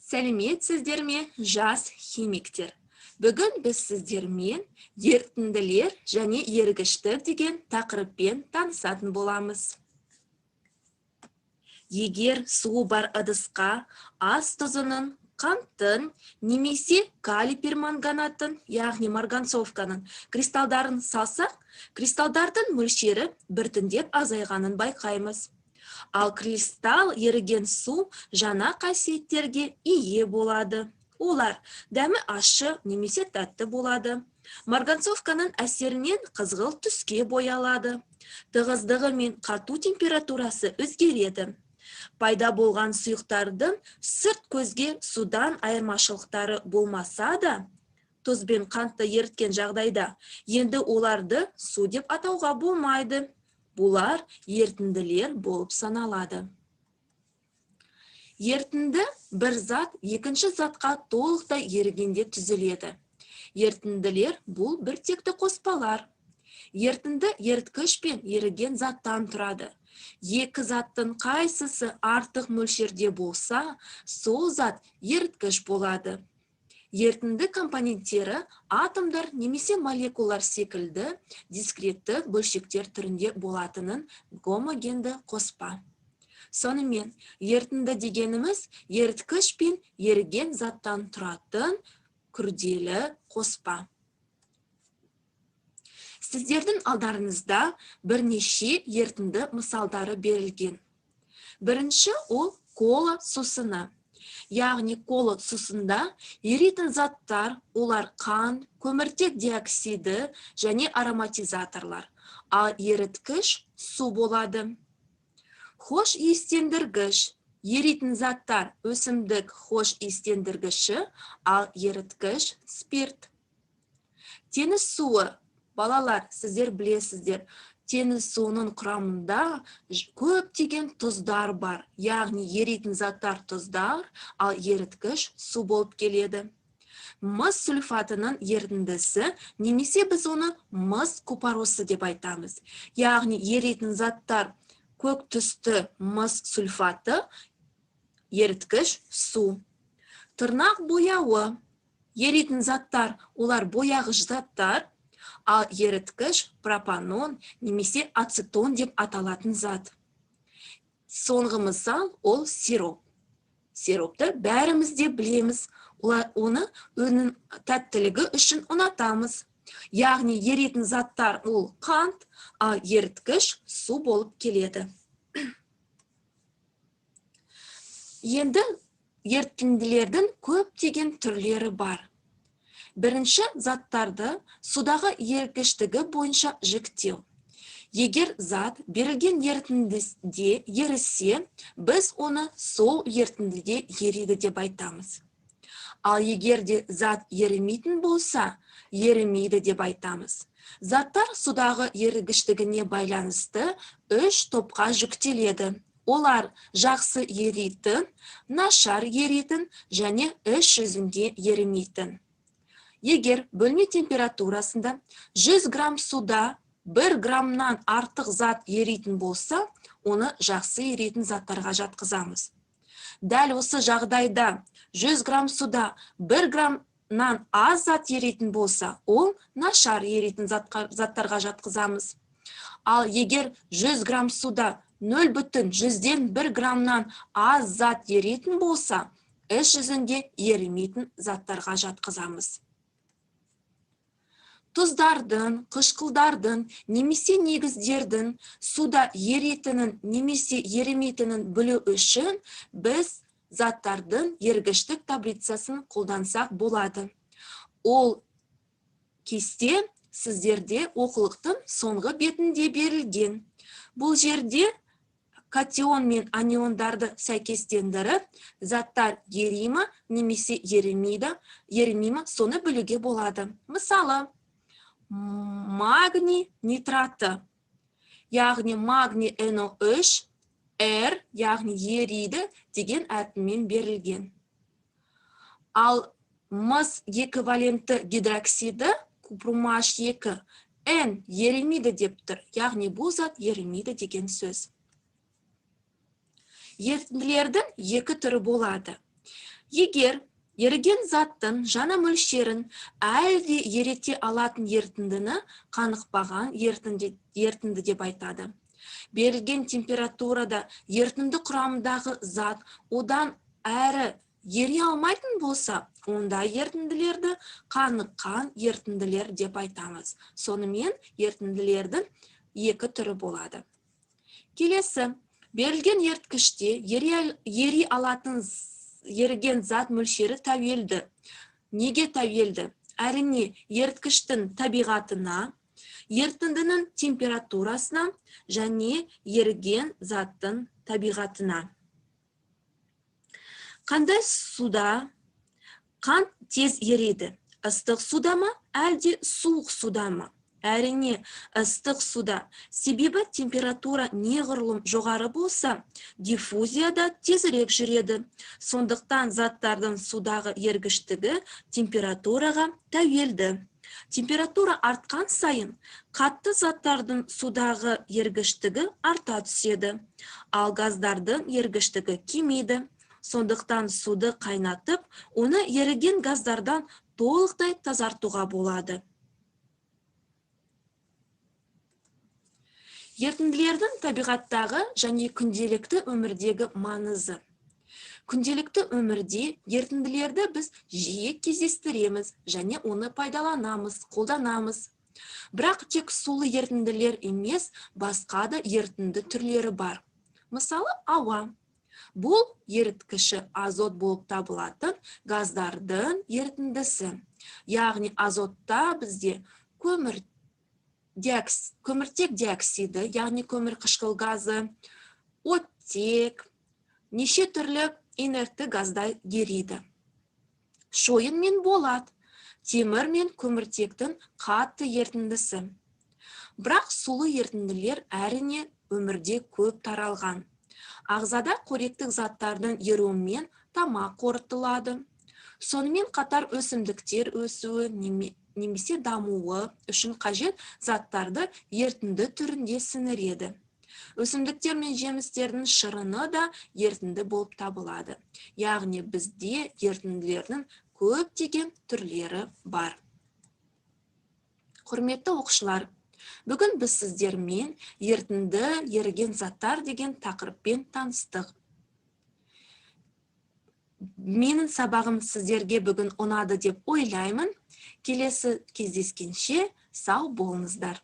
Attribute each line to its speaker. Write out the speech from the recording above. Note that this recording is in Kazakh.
Speaker 1: Сәлеметсіздер ме, жас химиктер? Бүгін біз сіздермен ерітінділер және ерігіштер деген тақырыппен танысатын боламыз. Егер су бар ыдысқа ас тұзының, қанттың немесе калий перманганатын, яғни марганцовканың кристалдарын салсақ, кристалдардың мөлшері біртіндеп азайғанын байқаймыз. Ал кристалл еріген су жаңа қасиеттерге ие болады. Олар дәмі ащы немесе тәтті болады. Марганцовканың әсерінен қызғылт түске боялады. Тығыздығы мен қату температурасы өзгереді. Пайда болған сұйықтардың сырт көзге судан айырмашылықтары болмаса да, тұз бен қантты еріткен жағдайда енді оларды су деп атауға болмайды. Бұлар ерітінділер болып саналады. Ерітінді бір зат екінші затқа толықтай ерігенде түзіледі. Ерітінділер бұл біртекті қоспалар. Ерітінді еріткіш пен еріген заттан тұрады. Екі заттың қайсысы артық мөлшерде болса, сол зат еріткіш болады. Ерітінді компоненттері атомдар немесе молекулалар секілді дискретті бөлшектер түрінде болатынын гомогенді қоспа. Сонымен, ерітінді дегеніміз еріткіш пен еріген заттан тұратын күрделі қоспа. Сіздердің алдарыңызда бірнеше ерітінді мысалдары берілген. Бірінші ол кола сусыны. Яғни кола сусында еритін заттар, олар қант, көміртек диоксиді және ароматизаторлар, ал еріткіш су болады. Хош иістендіргіш. Еритін заттар өсімдік хош иістендіргіші, ал еріткіш спирт. Теңіз суы. Балалар, сіздер білесіздер, теңіз суының құрамында көптеген тұздар бар. Яғни еритін заттар тұздар, ал еріткіш су болып келеді. Мыс сульфатының ерітіндісі, немесе біз оны мыс купаросы деп айтамыз. Яғни еритін заттар көк түсті мыс сульфаты, еріткіш су. Тырнақ бояуы. Еритін заттар, олар бояғыш заттар, ал еріткіш пропанон немесе ацетон деп аталатын зат. Соңғы мысал ол сироп. Сиропты бәріміз де білеміз. Оны өнің тәттілігі үшін ұнатамыз. Яғни еритін заттар ол қант, ал еріткіш су болып келеді. Енді ерітінділердің көптеген түрлері бар. Бірінші заттарды судағы ерігіштігі бойынша жіктеу. Егер зат берілген ерітіндіде ерісе, біз оны сол ерітіндіде ериді деп айтамыз. Ал егер де зат ерімейтін болса, ерімейді деп айтамыз. Заттар судағы ерігіштігіне байланысты 3 топқа жүктеледі. Олар жақсы еритін, нашар еритін және іш жүзінде ерімейтін. Егер бөлме температурасында 100 грамм суда 1 граммнан артық зат еритін болса, оны жақсы еритін заттарға жатқызамыз. Дәл осы жағдайда 100 грамм суда 1 граммнан аз зат еритін болса, ол нашар еритін заттарға жатқызамыз. Ал егер 100 грамм суда 0,1 граммнан аз зат еритін болса, іш жүзінде ерімейтін заттарға жатқызамыз. Тұздардың, қышқылдардың немесе негіздердің суда еритінін немесе ерімейтінін білу үшін біз заттардың ергіштік таблицасын қолдансақ болады. Ол кесте сіздерде оқулықтың соңғы бетінде берілген. Бұл жерде катион мен аниондарды сәйкестендіріп, заттар ерима немесе ерімейді, соны білуге болады. Мысалы, магний нитраты, яғни магний NO3, R, яғни ериді деген әріпмен берілген. Ал мыс еківаленті гидроксиді, купрумаш 2, N еримейді деп тұр, яғни бұл зат еримейді деген сөз. Ерітінділердің екі түрі болады. Егер еріген заттың жаңа мөлшерін әлде ерете алатын ерітіндіні қанықпаған ерітінді деп айтады. Берілген температурада ерітінді құрамындағы зат одан әрі ери алмайтын болса, онда ерітінділерді қаныққан ерітінділер деп айтамыз. Сонымен ерітінділердің екі түрі болады. Келесі, берілген еріткіште ери алатын еріген зат мөлшері тәуелді. Неге тәуелді? Әрине, еріткіштің табиғатына, ерітіндінің температурасына және еріген заттың табиғатына. Қандай суда қант тез ереді? Ыстық суда ма, әлде суық суда ма? Әрине, ыстық суда. Себебі температура неғұрлым жоғары болса, диффузияда тезірек жүреді. Сондықтан заттардың судағы ергіштігі температураға тәуелді. Температура артқан сайын, қатты заттардың судағы ергіштігі арта түседі. Ал газдардың ергіштігі кемейді. Сондықтан суды қайнатып, оны еріген газдардан толықтай тазартуға болады. Ерітінділердің табиғаттағы және күнделікті өмірдегі маңызы. Күнделікті өмірде ерітінділерді біз жиі кездестіреміз және оны пайдаланамыз, қолданамыз. Бірақ тек сулы ерітінділер емес, басқа да ерітінді түрлері бар. Мысалы, ауа. Бұл еріткіші азот болып табылатын газдардың ерітіндісі. Яғни азотта бізде көміртек диоксиді, яғни көмірқышқыл газы, оттек, неше түрлі инертті газдар ериді. Шойын мен болат, темір мен көміртектің қатты ерітіндісі. Бірақ сулы ерітінділер әрине өмірде көп таралған. Ағзада қоректік заттардың еруімен тамақ қорытылады. Сонымен қатар өсімдіктер өсуі немесе дамуы үшін қажет заттарды ерітінді түрінде сіңіреді. Өсімдіктер мен жемістердің шырыны да ерітінді болып табылады. Яғни бізде ерітінділердің көптеген түрлері бар. Құрметті оқушылар, бүгін біз сіздермен ерітінді еріген заттар деген тақырыппен таныстық. Менің сабағым сіздерге бүгін ұнады деп ойлаймын. Келесі кездескенше сау болыңыздар.